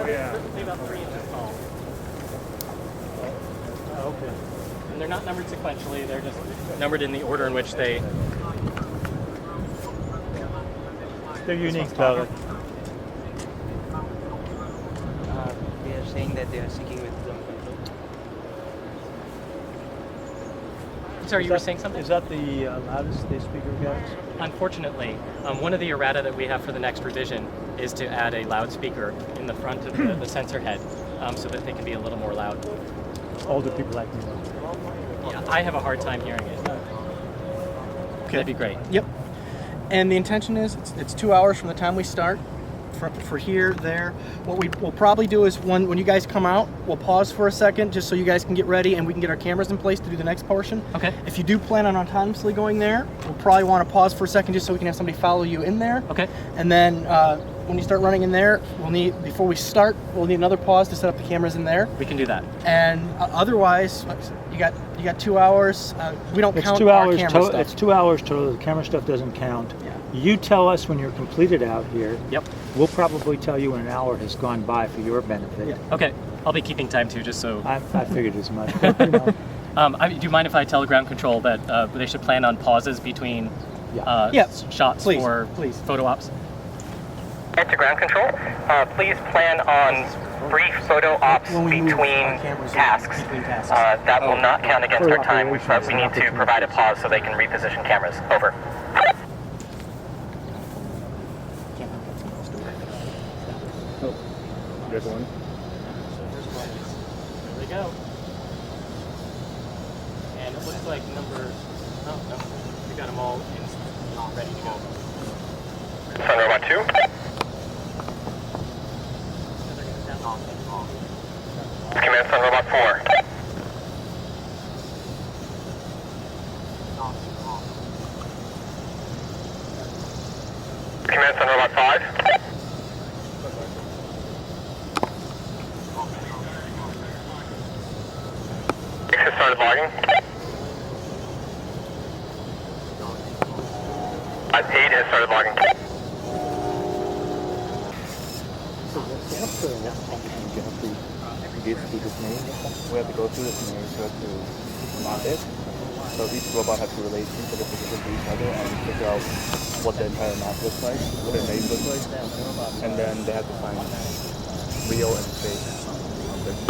typically about 3 inches tall. Oh, okay. And they're not numbered sequentially, they're just numbered in the order in which they... They're unique, though. They are saying that they are seeking with ground control. Sorry, you were saying something? Is that the loudest they speaker gets? Unfortunately, one of the errata that we have for the next revision is to add a loudspeaker in the front of the sensor head so that they can be a little more loud. Older people like me. Yeah, I have a hard time hearing it. Okay. That'd be great. Yep. And the intention is it's 2 hours from the time we start for here, there. What we'll probably do is when you guys come out, we'll pause for a second just so you guys can get ready and we can get our cameras in place to do the next portion. Okay. If you do plan on autonomously going there, we'll probably want to pause for a second just so we can have somebody follow you in there. Okay. And then when you start running in there, before we start, we'll need another pause to set up the cameras in there. We can do that. And otherwise, you got 2 hours. We don't count our camera stuff. It's 2 hours total. The camera stuff doesn't count. Yeah. You tell us when you're completed out here. Yep. We'll probably tell you when an hour has gone by for your benefit. Yeah. Okay. I'll be keeping time too, just so... I figured as much. But, you know. do you mind if I tell ground control that they should plan on pauses between shots for photo ops? To ground control, please plan on brief photo ops between tasks. That will not count against our time, but we need to provide a pause so they can reposition cameras. Over. There's one. There we go. And it looks like number... Oh, no. We got them all ready to go. Sun Robot 2. Command Sun Robot 4. Command Sun Robot 5. X has started logging. 8 has started logging. So what's the you have to get through this maze? We have to go through this maze, we have to map it. So each robot has to relate each of the positions to each other and figure out what the entire map looks like, what the maze looks like. And then they have to find real and fake objects.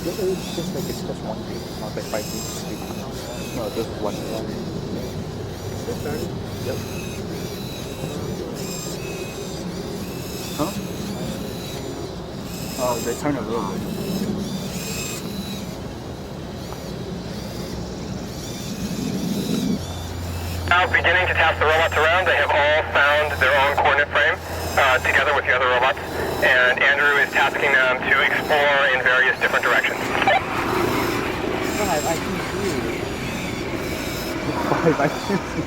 It's just like it's just one group, not like 5 groups. No, this is one group. Yep. Huh? Oh, they turn a little bit. Now beginning to task the robots around, they have all found their own coordinate frame together with the other robots, and Andrew is tasking them to explore in various different directions. I can see. I can see.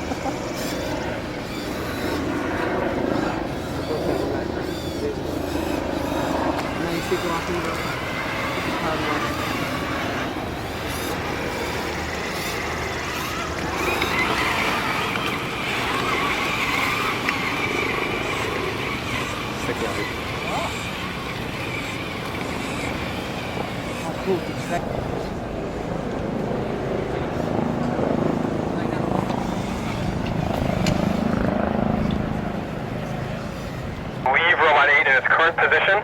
Leave Robot 8 in its current position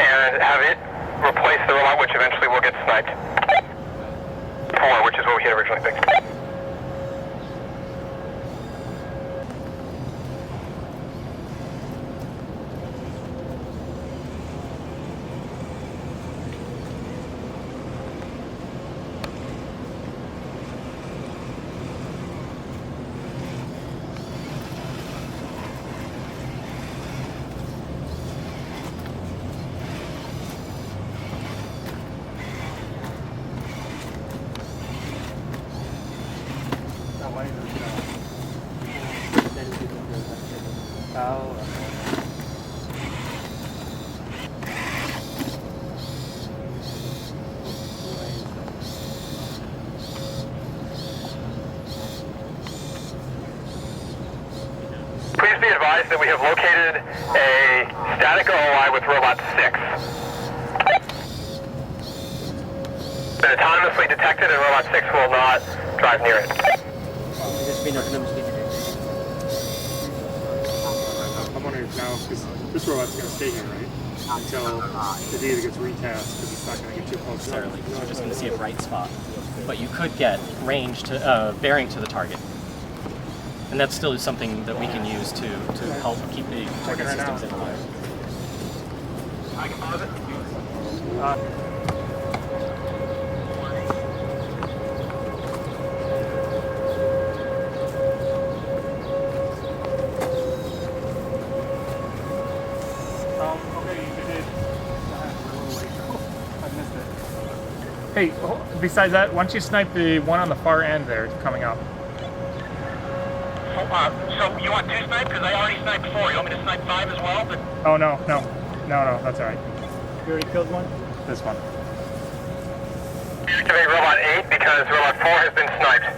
and have it replace the robot which eventually will get sniped. 4, which is what we had originally picked. Please be advised advised that we have located a static OOI with robot 6. Been autonomously detected and robot 6 will not drive near it. Just been autonomously detected. I'm wondering if now, because this robot's going to stay here, right? Until the data gets retasked, because it's not going to get too close. Necessarily, because we're just going to see a bright spot. But you could get range to bearing to the target, and that's still something that we can use to help keep the target systems in line. I can pause it. Hey, besides that, why don't you snipe the one on the far end there coming up? So you want 2 snipes? Because I already sniped 4. You want me to snipe 5 as well? Oh, no, that's all right. You already killed one? This one. Activate robot 8 because robot 4 has been sniped.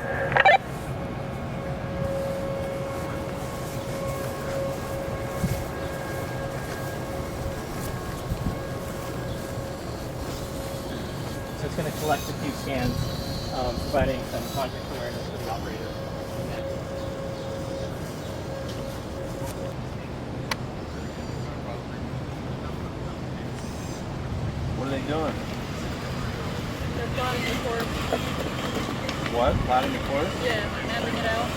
So it's going to collect a few scans, providing some context awareness for the operator. What are they doing? They're plotting the course. What? Plotting the course? Yeah, mapping it out.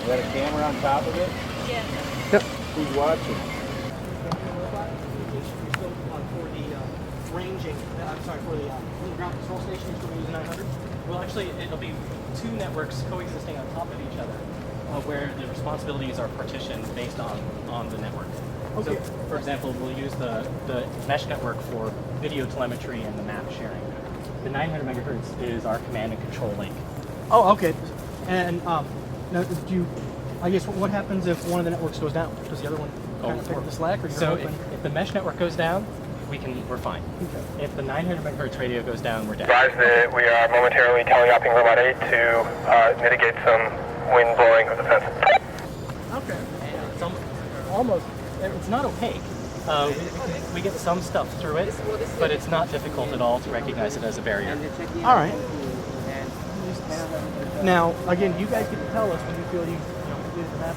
You got a camera on top of it? Yeah. Who's watching? For the ranging, I'm sorry, for the ground control station, you're still using 900? Well, actually, it'll be 2 networks coexisting on top of each other, where the responsibilities are partitioned based on the network. Okay. So, for example, we'll use the mesh network for video telemetry and the map sharing. The 900 megahertz is our command and control link. Oh, okay. And now, I guess what happens if one of the networks goes down? Does the other one kind of pick up the slack, or So you're if the mesh network goes down, we're fine. Okay. If the 900 megahertz radio goes down, we're dead. Advise that we are momentarily teleopping robot 8 to mitigate some wind blowing of the fence. Okay. It's almost, it's not opaque. We get some stuff through it, but it's not difficult at all to recognize it as a barrier. All right. Now, again, you guys get to tell us when you feel you completed the map.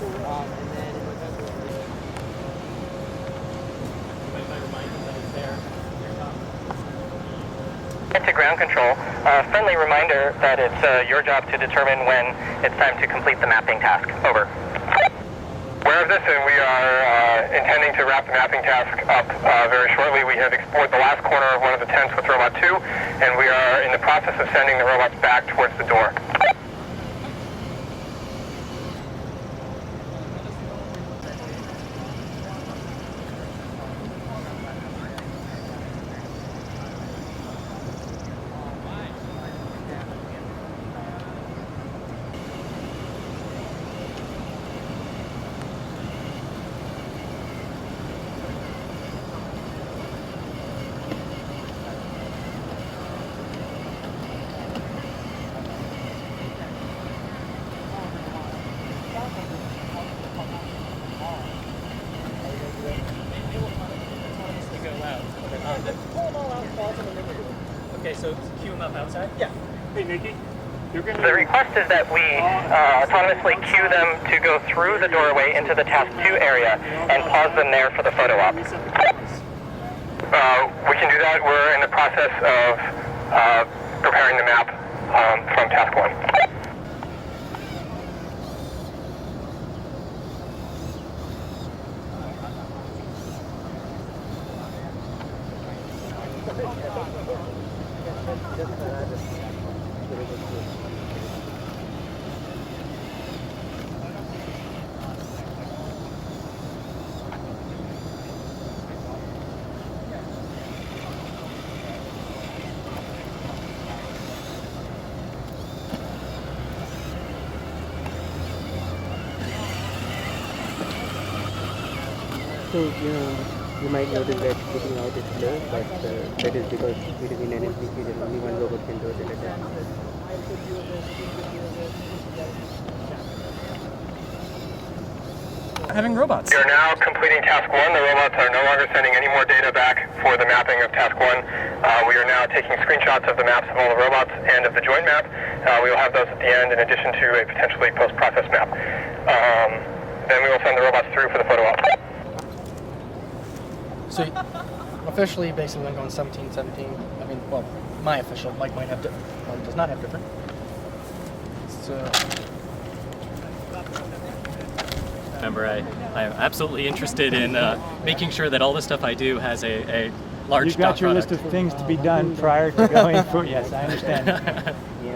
To ground control, friendly reminder that it's your job to determine when it's time to complete the mapping task. Over. Aware of this, and we are intending to wrap the mapping task up very shortly. We have explored the last corner of one of the tents with robot 2, and we are in the process of sending the robots back towards the door. Okay, so queue them up outside? Yeah. Hey, Nikki, you're going to... The request is that we autonomously queue them to go through the doorway into the Task 2 area and pause them there for the photo op. We can do that. We're in the process of preparing the map from Task 1. So, you might notice that getting out is slow, but that is because it is in NLPC that only one robot can do it at a time. having robots. We are now completing task 1. The robots are no longer sending any more data back for the mapping of task 1. We are now taking screenshots of the maps of all the robots and of the joint map. We will have those at the end in addition to a potentially post-process map. Then we will send the robots through for the photo op. So officially, basically, I'm going 17, 17. I mean, well, my official, Mike might have different, does not have different. So. Remember, I'm absolutely interested in making sure that all the stuff I do has a large You've got dot your product. list of things to be done prior to going for. Yes, I understand.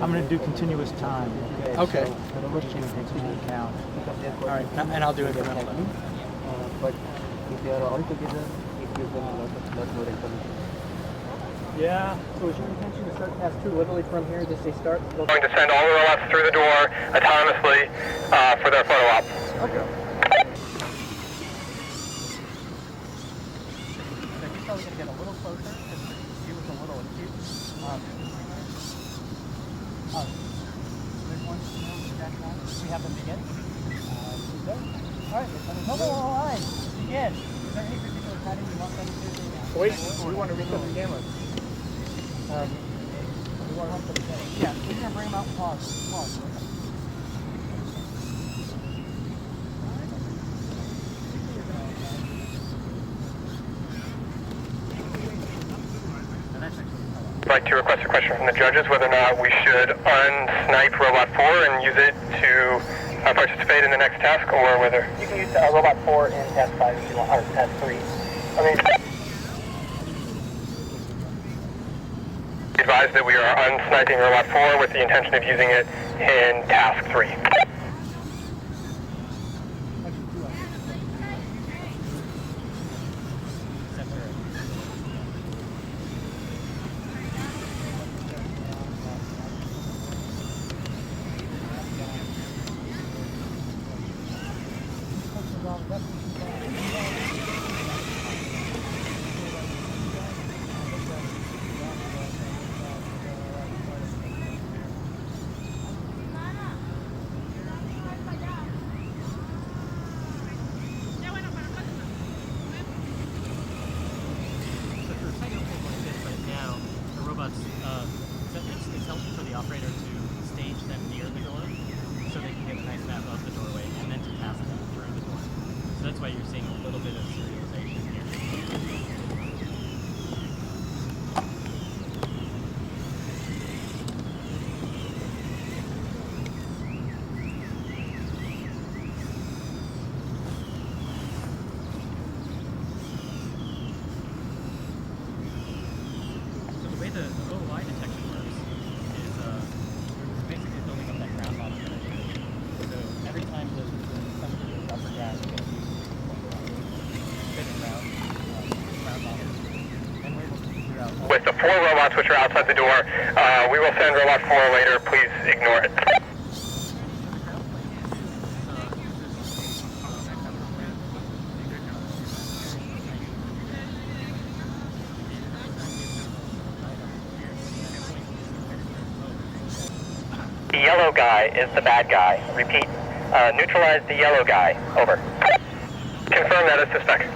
I'm going to do continuous time. Okay. So put you into account. All right, and I'll do it again. But if they are all together, it gives them a lot more information. Yeah. So is your intention to start task 2 literally from here? Just say start? We're going to send all the robots through the door autonomously for their photo op. Okay. He's probably going to get a little closer because the view is a little acute. There's one we have them begin. All right, mobile line. Begin. Is there any particular pattern you want them to? Wait, we want to reset the camera. We want them to begin. Yeah, we're going to bring them out and pause. Pause. I'd like to request a question from the judges whether or not we should unsnipe Robot 4 and use it to participate in the next task, or whether... You can use Robot 4 in task 5 if you want, or task 3. Advise that we are unsniping Robot 4 with the intention of using it in task 3. It's helpful for the operator to stage them near the door so they can get a nice map of the doorway and then to pass them through the door. So that's why you're seeing a little bit of serialization here. So the way the OOI detection works is basically building up that ground bottom that I showed you. So every time the temperature goes up or down, you get a spinning around ground bottom. And we're able to figure out... With the 4 robots which are outside the door, we will send Robot 4 later. Please ignore it. The yellow guy is the bad guy. Repeat, neutralize the yellow guy. Over. Confirm that as suspect.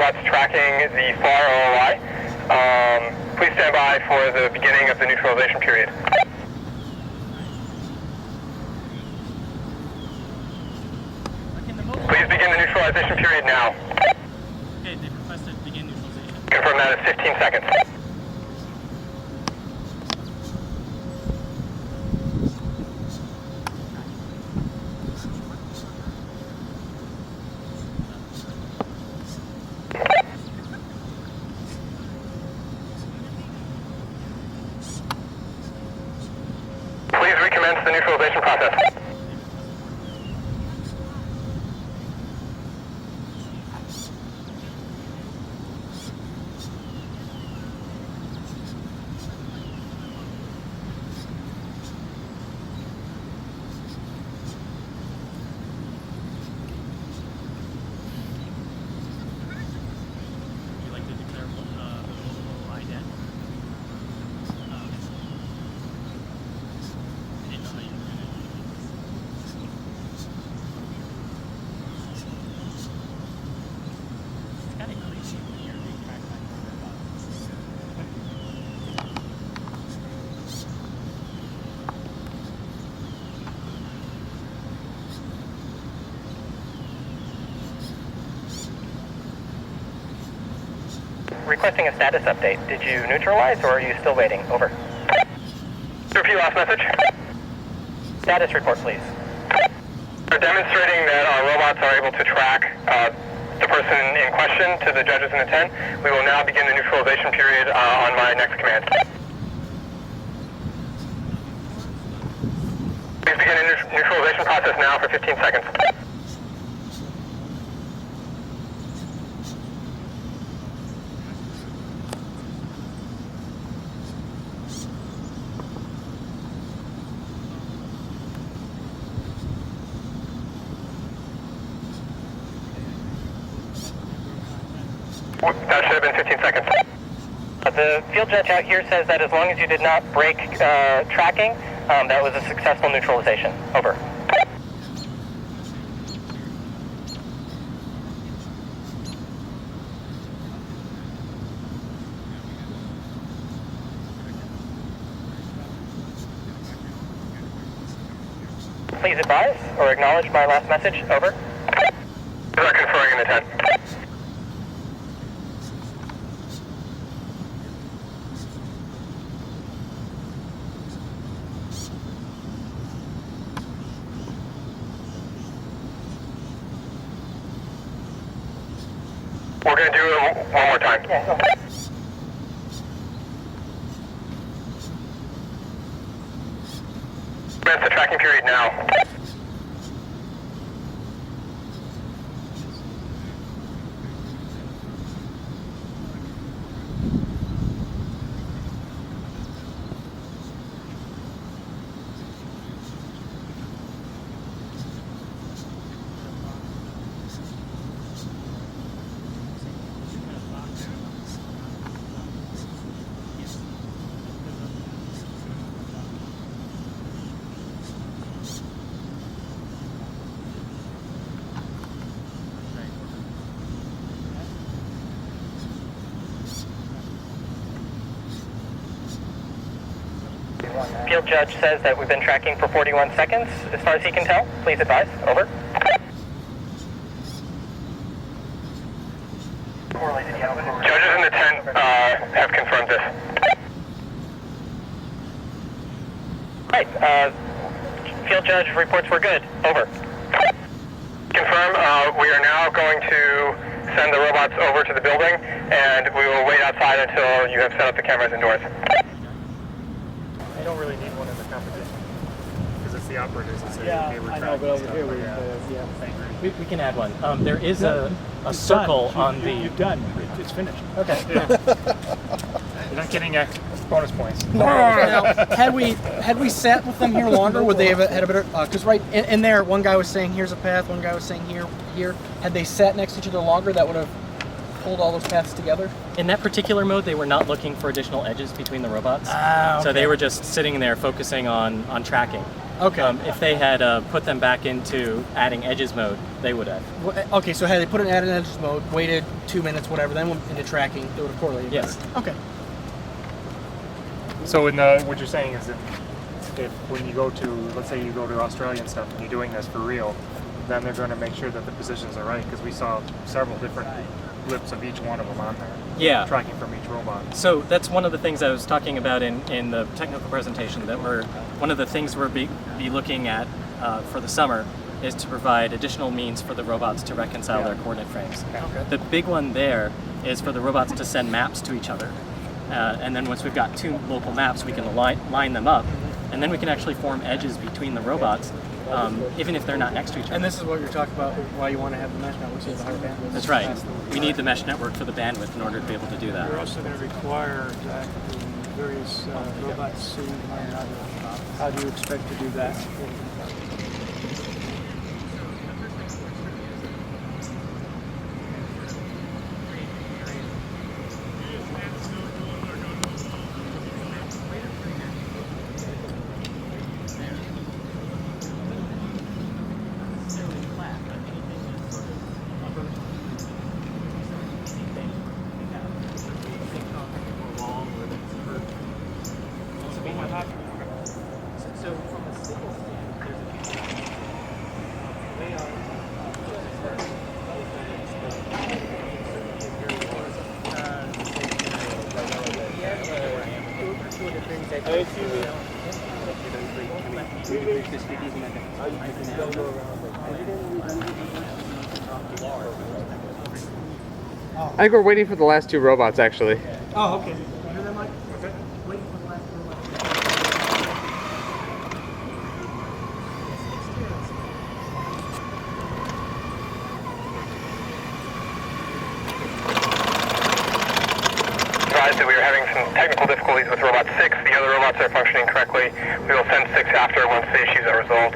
robots tracking the far OOI. Please stand by for the beginning of the neutralization period. Please begin the neutralization period now. Okay, they've requested begin neutralization. Confirm that as 15 seconds. Please recommence the neutralization process. Would you like to declare OOI dead? I didn't know how you were going to do this. It's kind of crazy when you're being tracked by Requesting a status update. Did you neutralize or are you still waiting? Over. Repeat last message. Status report, please. We're demonstrating that our robots are able to track the person in question to the judges in the tent. We will now begin the neutralization period on my next command. Please begin the neutralization process now for 15 seconds. That should have been 15 seconds. The field judge out here says that as long as you did not break tracking, that was a successful neutralization. Over. Please advise or acknowledge my last message. Over. We're conferring in the tent. We're going to do it one more time. Yeah, okay. Commence the tracking period now. Field judge says that we've been tracking for 41 seconds, as far as he can tell. Please advise. Over. Judges in the tent have confirmed this. Right. Field judge reports we're good. Over. Confirm. We are now going to send the robots over to the building, and we will wait outside until you have set up the cameras indoors. I don't really need one in the competition because it's the operators that say, Yeah, okay, we're I know, tracking but over stuff here like we, that. yeah. We can add one. There is a It's circle done. on the. You've done. It's finished. Okay. You're not getting bonus points. Now, had we sat with them here longer, would they have had a better? Because right in there, one guy was saying here's a path, one guy was saying here. Had they sat next to each other longer, that would have pulled all those paths together? In that particular mode, they were not looking for additional edges between the robots. Ah, So okay. they were just sitting there focusing on tracking. Okay. If they had put them back into adding edges mode, they would have. Okay, so had they put it in added edges mode, waited 2 minutes, whatever, then went into tracking, they would have correlated Yes. better. Okay. So what you're saying is if when you go to, let's say you go to Australia and stuff and you're doing this for real, then they're going to make sure that the positions are right, because we saw several different lips of each one of them on there. Yeah. Tracking from each robot. So that's one of the things I was talking about in the technical presentation, that one of the things we're be looking at for the summer is to provide additional means for the robots to reconcile their coordinate frames. Okay. The big one there is for the robots to send maps to each other. And then once we've got 2 local maps, we can line them up, and then we can actually form edges between the robots, even if they're not next to each other. And this is what you're talking about, why you want to have the mesh network, so you have a higher bandwidth. That's right. We need the mesh network for the bandwidth in order to be able to do that. You're also going to require that the various robots see one another. How do you expect to do that? I think we're waiting for the last 2 robots, actually. Oh, okay. You hear that, Mike? Okay. Waiting for the last Advised that we are having some technical difficulties with Robot 6. The other robots are functioning correctly. We will send 6 after once the issues are resolved.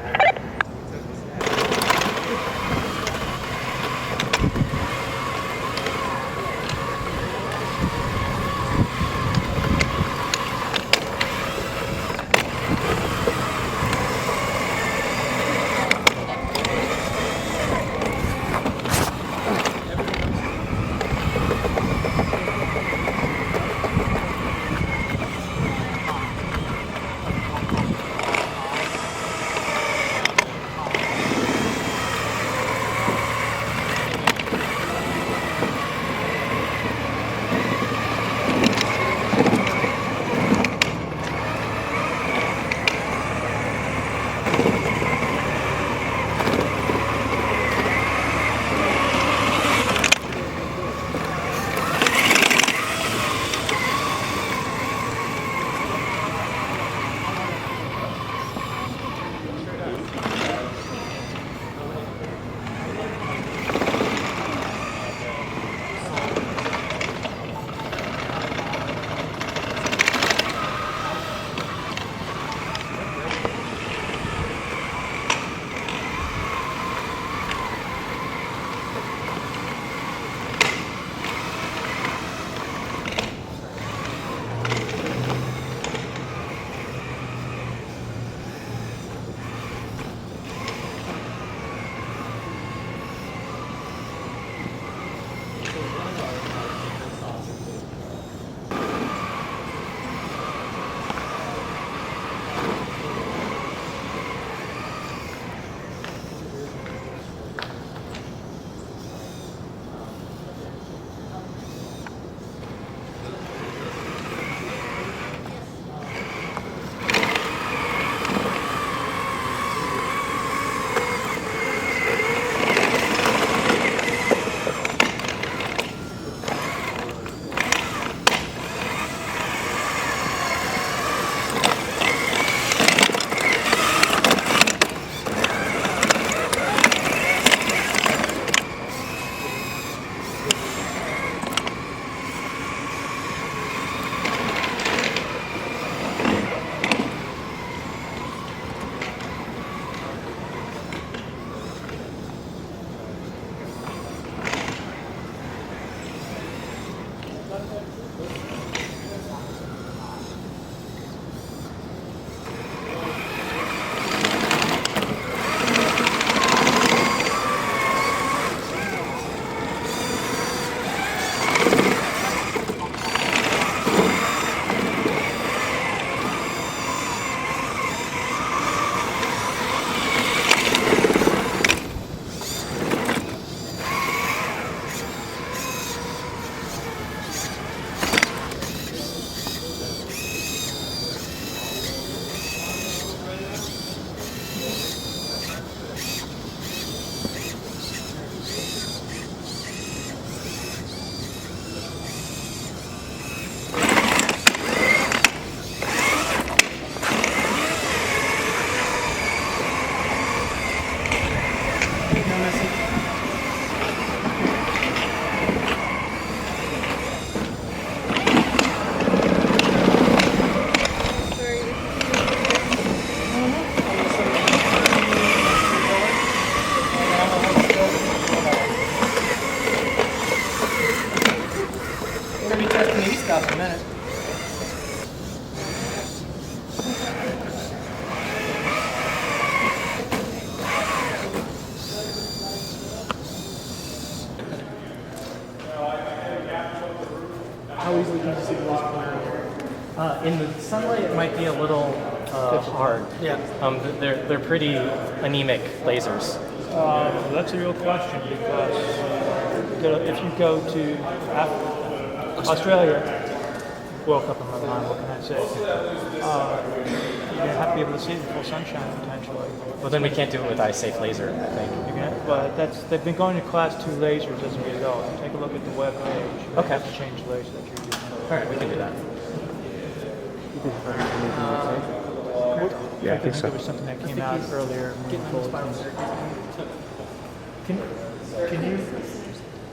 might be a little hard. Yeah. They're pretty anemic lasers. That's a real question because if you go to Australia, World Cup in my mind, what can I say? You have to be able to see it in full sunshine potentially. Well, then we can't do it with eye-safe laser, I think. But they've been going to class 2 lasers as a result. Take a look at the web page. You Okay. have to change the laser that you're using. All right, we can do that. Yeah, I think think so. there was something that came out earlier.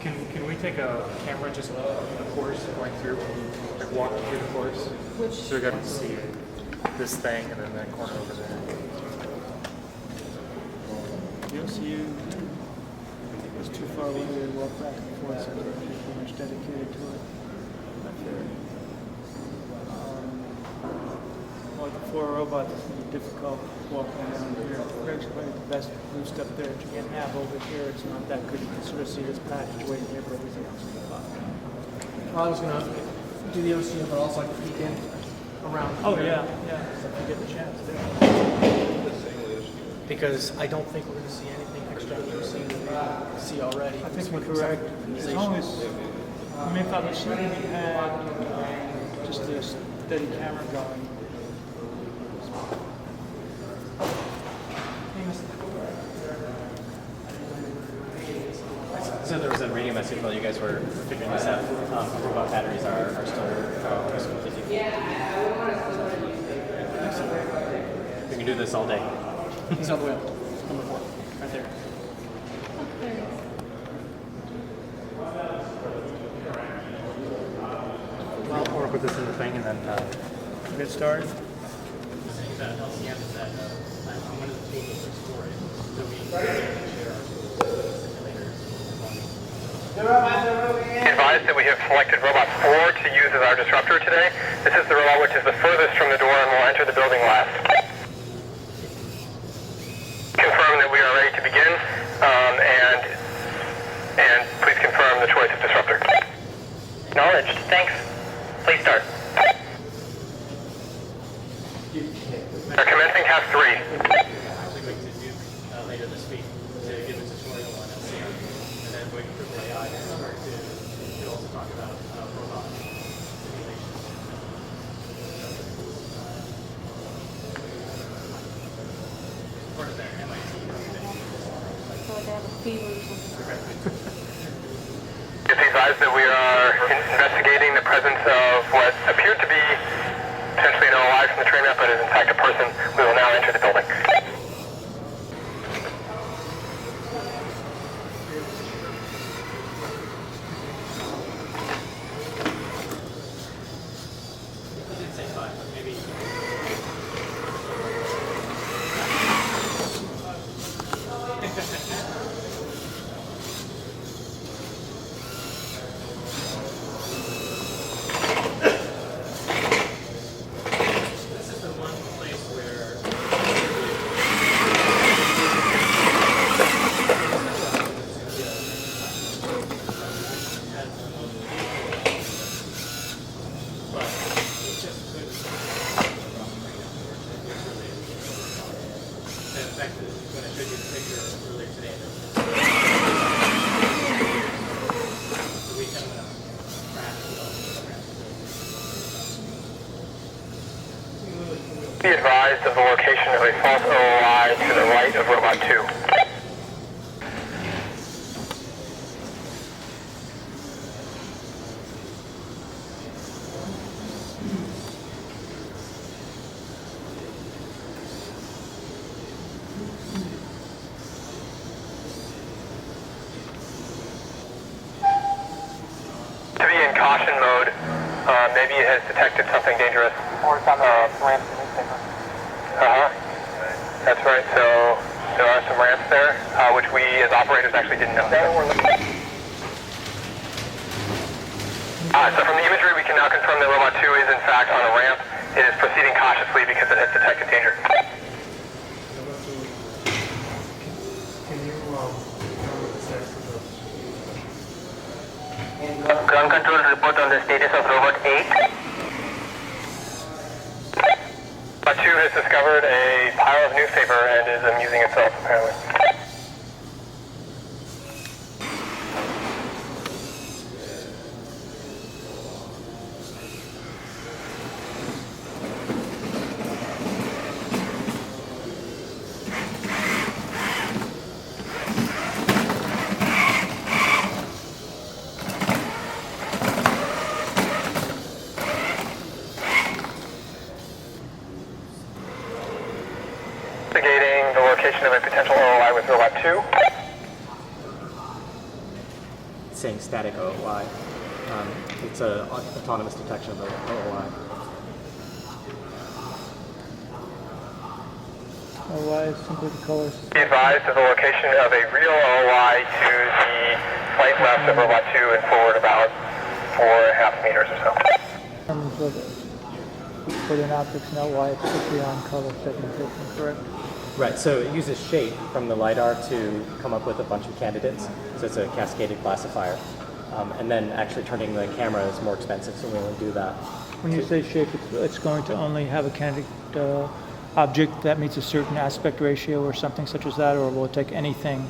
Can we take a camera just a course going through, like walking through the course? So we got to see this thing and then that corner over there. You'll see it's too far away to walk back and forth, so they're pretty much dedicated to it. Well, the 4 robots is going to be difficult walking around here. Greg's probably the best boost up there that you can have. Over here, it's not that good. You can sort of see this passageway here, but everything else is fine. I was gonna do the OCU, but also like peek in around. Oh, here. yeah. If you get the chance there. Because I don't think we're gonna see anything extra on the OCU that we see already. I think we're correct. As long as, I mean, if I was saying you had just a steady camera going. So there was a radio message while you guys were figuring this out. Robot batteries are still completely. We can do this all day. He's on the way up. Number 4, right there. Well, we'll put this in the thing and then Get started. Advised that we have selected robot 4 to use as our disruptor today. This is the robot which is the furthest from the door and will enter the building last. Confirm that we are ready to begin, and please confirm the choice of disruptor. Acknowledged. Thanks. Please start. We're commencing task 3. Actually going to do later this week to give a tutorial on LCM, and then waiting for the AI to start to also talk about robot simulation. Part of their MIT thing. Like they have a fever or something. It's advised that we are investigating the presence of what appeared to be potentially an OOI from the train map, but is in fact a person. We will now enter the building. Be advised of the location of a false OOI to the right of Robot 2. To be in caution mode, maybe it has detected something dangerous. Or it's on the ramp to the newspaper. That's right. So there are some ramps there, which we as operators actually didn't know. So from the imagery, we can now confirm that Robot 2 is in fact on a ramp. It is proceeding cautiously because it has detected danger. Ground control report on the status of Robot 8. discovered a pile of newspaper and is amusing itself, apparently. Investigating the location of a potential OOI with robot 2. Saying static OOI. It's an autonomous detection of OOI. OOI is simply the colors. Be advised of the location of a real OOI to the flight left of robot 2 and forward about 4.5 meters or so. For the optics and OOI, it's strictly on color segmentation, correct? Right, so it uses shape from the LiDAR to come up with a bunch of candidates. So it's a cascaded classifier. And then actually turning the camera is more expensive, so we only do that. When you say shape, it's going to only have a candidate object that meets a certain aspect ratio or something such as that, or will it take anything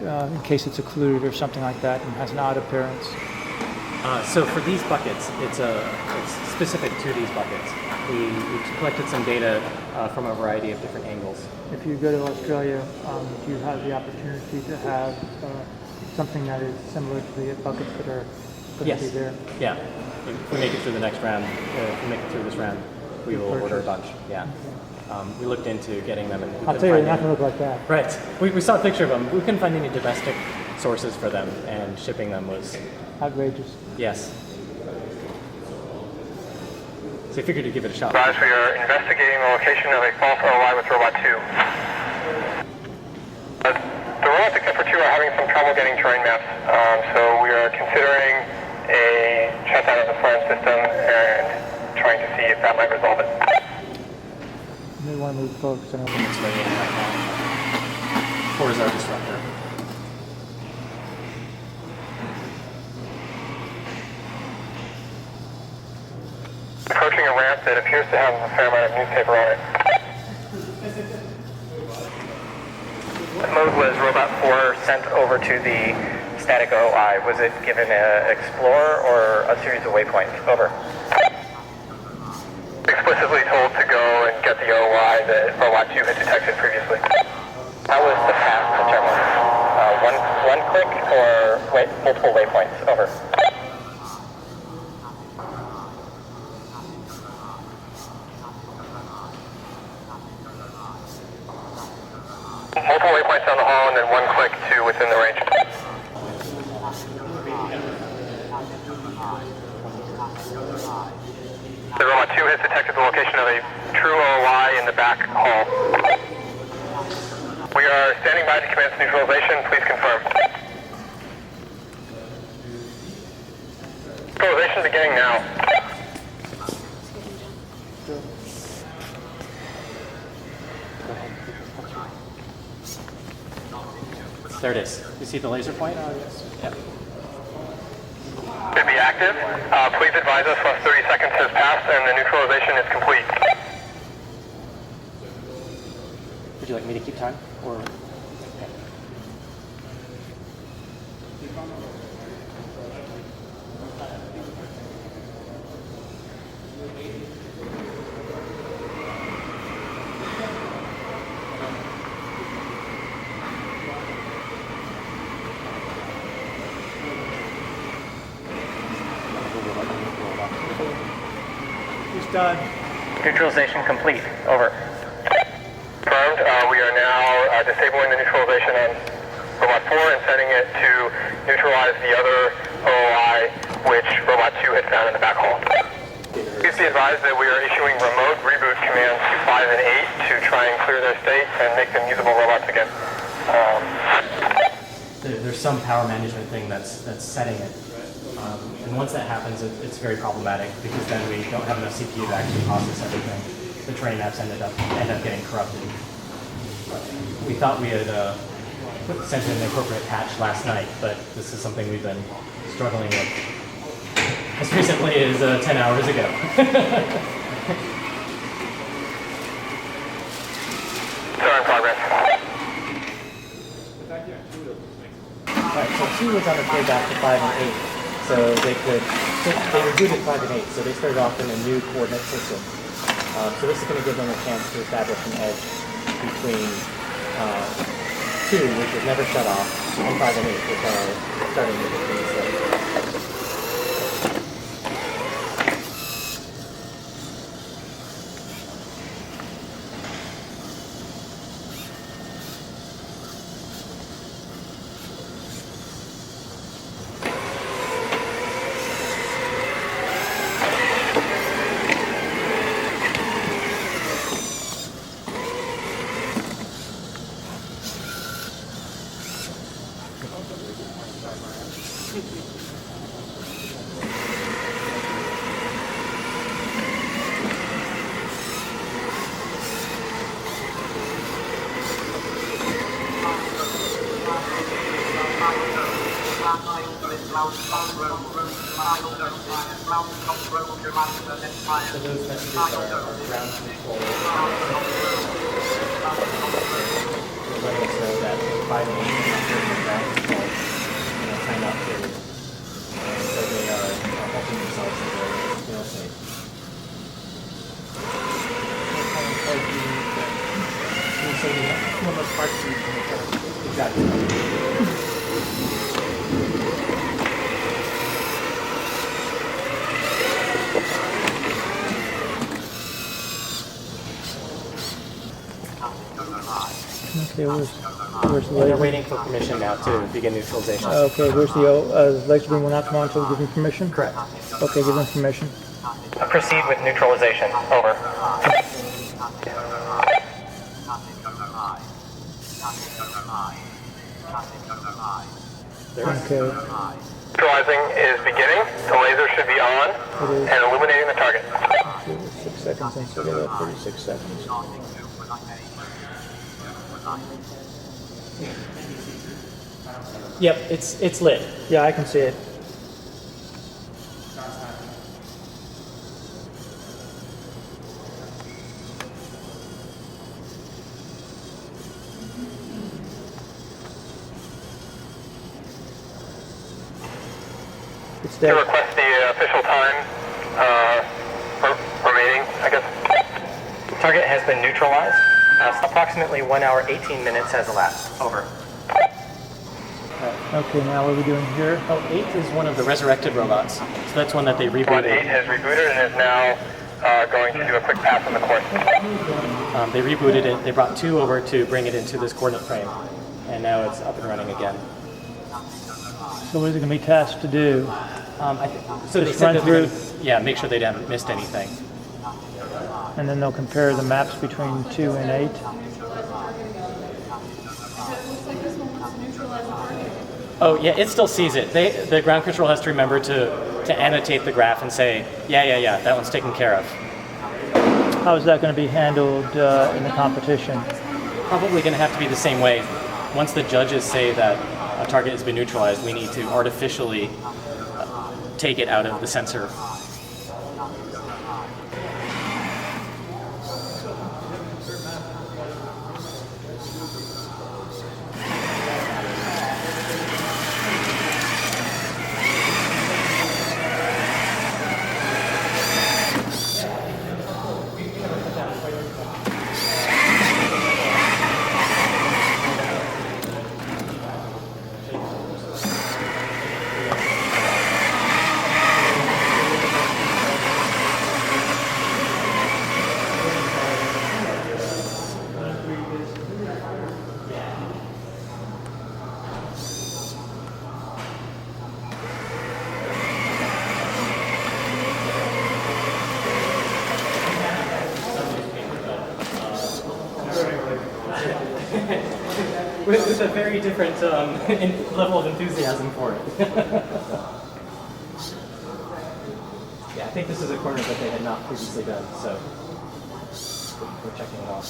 in case it's occluded or something like that and has an odd appearance? So for these buckets, it's specific to these buckets. We collected some data from a variety of different angles. If you go to Australia, do you have the opportunity to have something that is similar to the buckets that are going to be there? Yeah. If we make it through the next round, if we make it through this round, we will order a bunch. Yeah. We looked into getting them, and we I'll tell you, they're not going to look like that. Right. We saw a picture of them. We couldn't find any domestic sources for them, and shipping them was outrageous. Yes. So I figured to give it a shot. Advised we are investigating the location of a false OOI with robot 2. The robots except for 2 are having some trouble getting terrain maps, so we are considering a shutdown of the SLAM system and trying to see if that might resolve it. You may want to move forward because I don't think It's ready right now. 4 is our disruptor. Approaching a ramp that appears to have a fair amount of newspaper on it. What mode was Robot 4 sent over to the static OOI? Was it given an Explorer or a series of waypoints? Over. Explicitly told to go and get the OOI that Robot 2 had detected previously. How was the path determined? One click or multiple waypoints? Over. Multiple waypoints down the hall and then one click to within the range. The Robot 2 has detected the location of a true OOI in the back hall. We are standing by to commence neutralization. Please confirm. Neutralization beginning now. There it is. You see the laser point? Yes. Yeah. Should be active. Please advise us once 30 seconds has passed and the neutralization is complete. Would you like me to keep time? Or okay. It's done. Neutralization complete. Over. Confirmed. We are now disabling the neutralization on Robot 4 and setting it to neutralize the other OOI which Robot 2 had found in the back hall. Please be advised that we are issuing remote reboot commands to 5 and 8 to try and clear their state and make them usable robots again. There's some power management thing that's setting it. And once that happens, it's very problematic because then we don't have enough CPU to actually process everything. The train apps end up getting corrupted. We thought we had sent in an appropriate patch last night, but this is something we've been struggling with as recently as 10 hours ago. 2 was on its way back to 5 and 8. So they rebooted 5 and 8, so they started off in a new coordinate system. So this is going to give them a chance to establish an edge between 2, which was never shut off, and 5 and 8, which are starting to between slaves. So those messages are ground control. They're letting us know that 5 and 8 are not doing ground control in a timeout period. And so they are helping themselves in their fail safe. So the one of parts exactly. Okay, where's the They're laser? waiting for permission now to begin neutralization. Okay, where's the laser beam will not come on until we give him permission? Correct. Okay, give him permission. Proceed with neutralization. Over. Okay. Neutralizing is beginning. The laser should be on and illuminating the target. Okay, 6 seconds and so we got 36 seconds. Yep, it's lit. Yeah, I can see it. It's To dead. request the official time remaining, I guess. Target has been neutralized. Approximately 1 hour, 18 minutes has elapsed. Over. Okay, now what are we doing here? Oh, 8 is one of the resurrected robots. So that's one that they One 8 rebooted. has rebooted and is now going to do a quick pass on the course. They rebooted it. They brought 2 over to bring it into this coordinate frame. And now it's up and running again. So what is it going to be tasked to do? So they Just said run that they're through- gonna, yeah, make sure they haven't missed anything. And then they'll compare the maps between 2 and 8. It looks like this one wants to neutralize the target. Oh yeah, it still sees it. The ground control has to remember to annotate the graph and say, yeah, that one's taken care of. How is that going to be handled in the competition? Probably going to have to be the same way. Once the judges say that a target has been neutralized, we need to artificially take it out of the sensor. With a very different level of enthusiasm for it. Yeah, I think this is a corner that they had not previously done, so we're checking it off.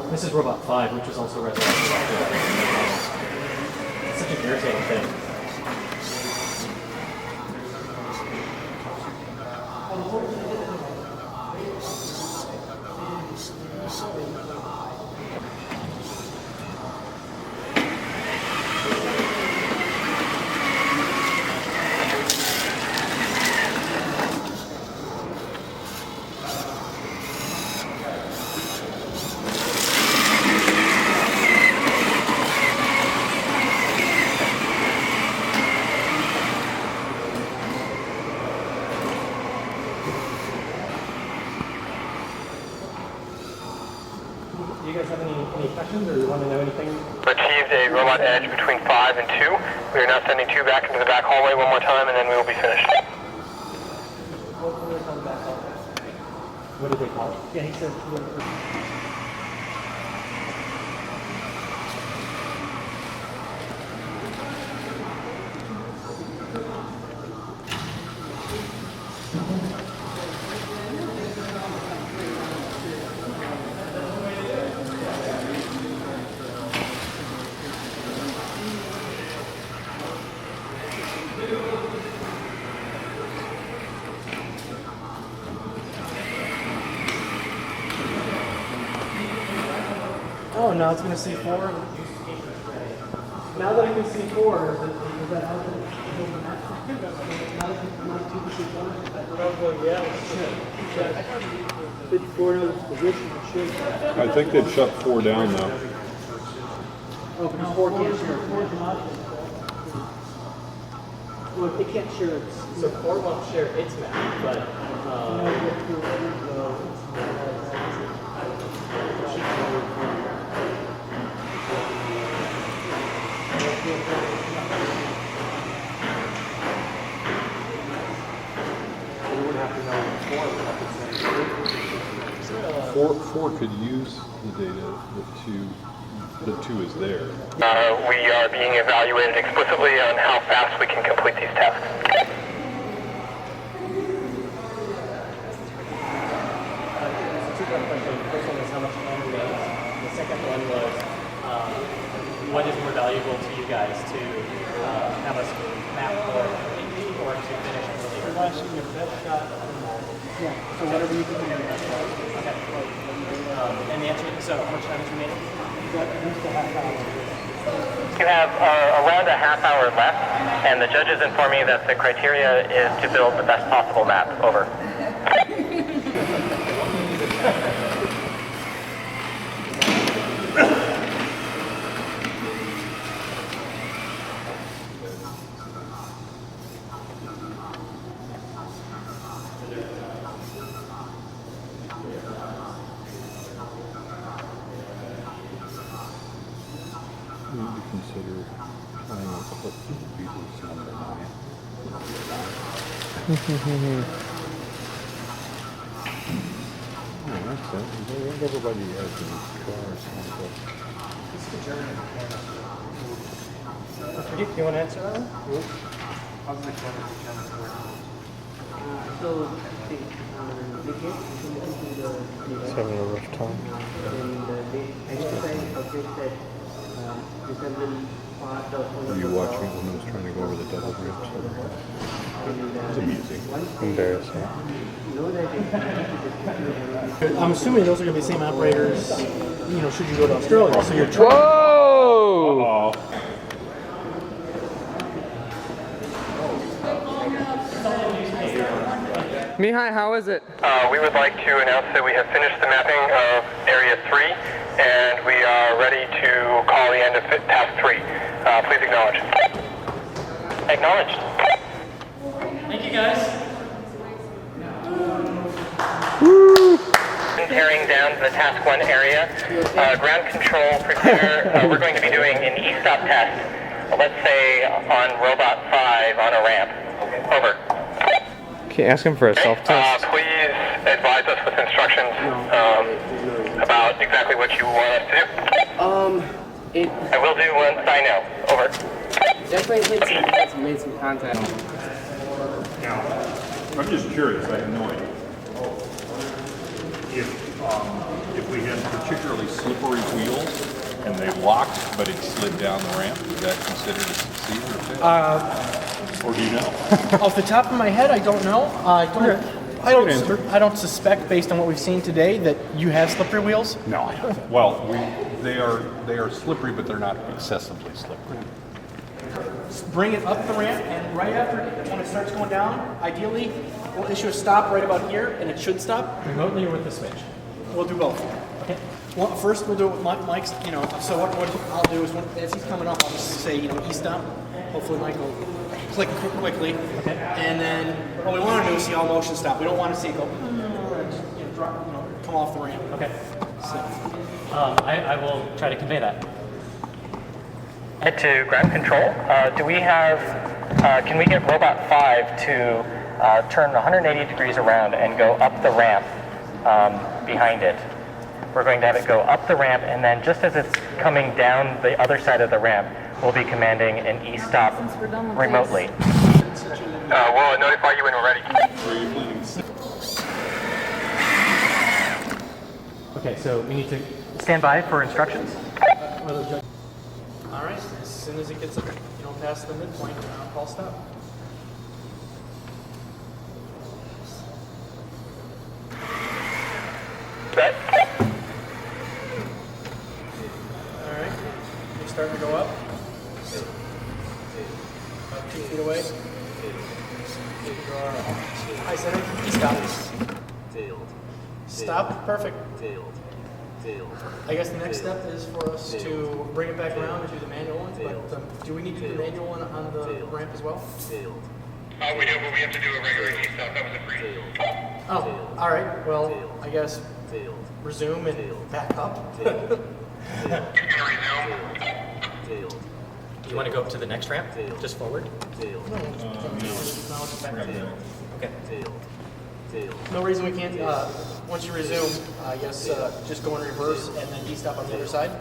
This is Robot 5, which was also resurrected after that. It's such an irritating thing. Do you guys have any questions or you want to know anything? Achieved a robot edge between 5 and 2. We are now sending 2 back into the back hallway one more time, and then we will be finished. What did they call it? Yeah, he said. Oh, now it's going to see 4. Now that I can see 4, does that help? Probably, yeah. I think they've shut 4 down now. Oh, because 4 can't share. Well, it can't share its. So 4 won't share its map, but Four could use the data. The two is there. We are being evaluated explicitly on how fast we can complete these tasks. Two questions. The first one was how much time we need. The second one was what is more valuable to you guys to have us map or to finish earlier? Your best shot. Yeah, so whatever you can do. Okay. And the answer, so how much time is remaining? You have around a half hour left, and the judges inform me that the criteria is to build the best possible map. Over. Consider trying a couple of people somewhere. Oh, that's it. Everybody has a car or something. Do you want to answer that one? So, they get Having a rough time. and they identify objects that resemble part of. Were you watching when I was trying to go over the double grips? It's amusing. Embarrassing. I'm assuming those are going to be the same operators, should you go to Australia. So you're Whoa! Mihai, how is it? We would like to announce that we have finished the mapping of Area 3, and we are ready to call the end of Task 3. Please acknowledge. Acknowledged. Thank you, guys. Tearing down the Task 1 area. Ground control, prepare. We're going to be doing an E-stop test, let's say on Robot 5 on a ramp. Over. Okay, ask him for a self-test. Please advise us with instructions about exactly what you want us to do. I will do once I know. Over. Definitely made some contact. Now, I'm just curious. I have no idea. If we had particularly slippery wheels and they locked, but it slid down the ramp, is that considered a succeed or fail? Or do you know? Off the top of my head, I don't know. I don't suspect, based on what we've seen today, that you have slippery wheels. No, I don't. Well, they are slippery, but they're not excessively slippery. Bring it up the ramp, and right after, when it starts going down, ideally, we'll issue a stop right about here, and it should stop. Remotely or with the switch? We'll do both. Okay. Well, first we'll do it with Mike's, so what I'll do is, as he's coming up, I'll just say, E-stop. Hopefully Mike will click quickly. Okay. And then, what we want to do is see all motion stop. We don't want to see it go, come off the ramp. Okay. I will try to convey that. Head to ground control. Do we have, can we get Robot 5 to turn 180 degrees around and go up the ramp behind it? We're going to have it go up the ramp, and then just as it's coming down the other side of the ramp, we'll be commanding an e-stop remotely. We'll notify you when we're ready. Okay, so we need to stand by for instructions. All right, as soon as it gets past the midpoint, call stop. Set. All right, you're starting to go up. About 2 feet away. High center, stop. Stop, perfect. I guess the next step is for us to bring it back around and do the manual one, but do we need to do the manual one on the ramp as well? We do, but we have to do a regular e-stop. That was a free. Oh, all right, well, I guess resume and back up. You're gonna resume. Do you want to go up to the next ramp? Just forward? Okay. Okay. No reason we can't, once you resume, I guess just go in reverse and then e-stop on the other side.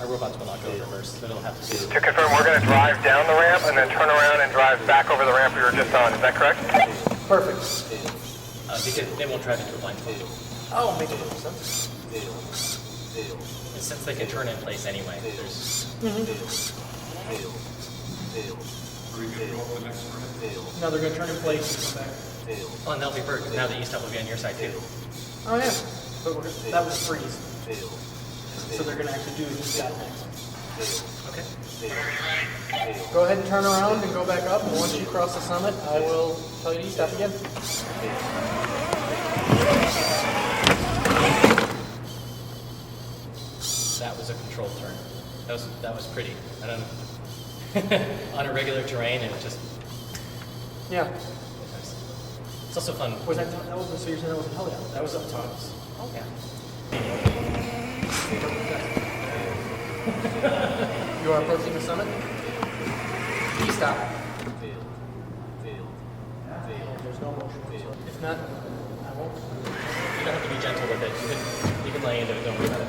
Our robots will not go in reverse, but it'll have to do. To confirm, we're going to drive down the ramp and then turn around and drive back over the ramp we were just on. Is that correct? Perfect. Because they won't drive into a blind spot. Oh, makes a little sense. And since they can turn in place anyway, there's... No, they're going to turn in place and come back. Oh, and that'll be perfect. Now the e-stop will be on your side too. Oh, yeah. But that was a freeze. So they're going to actually do an e-stop next. Okay. Go ahead and turn around and go back up, and once you cross the summit, I will tell you to e-stop again. That was a controlled turn. That was pretty. I don't know. On a regular terrain, it just... Yeah. It's also fun. Was that was so you're saying that was a heli? That was autonomous. Oh, yeah. You are approaching the summit. E-stop. There's no motion. If not, I won't. You don't have to be gentle with it. You can lay into it. Don't worry about it.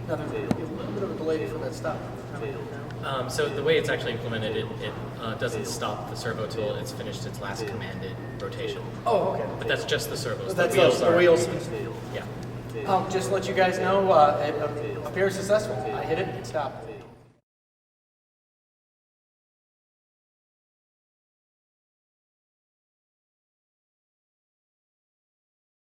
Now there's a little bit of a delay before that stop. So the way it's actually implemented, it doesn't stop the servo tool. It's finished its last commanded rotation. Oh, okay. But that's just the servos. That's the wheels the wheels. Yeah. Just to let you guys know, it appears successful. I hit it, it stopped.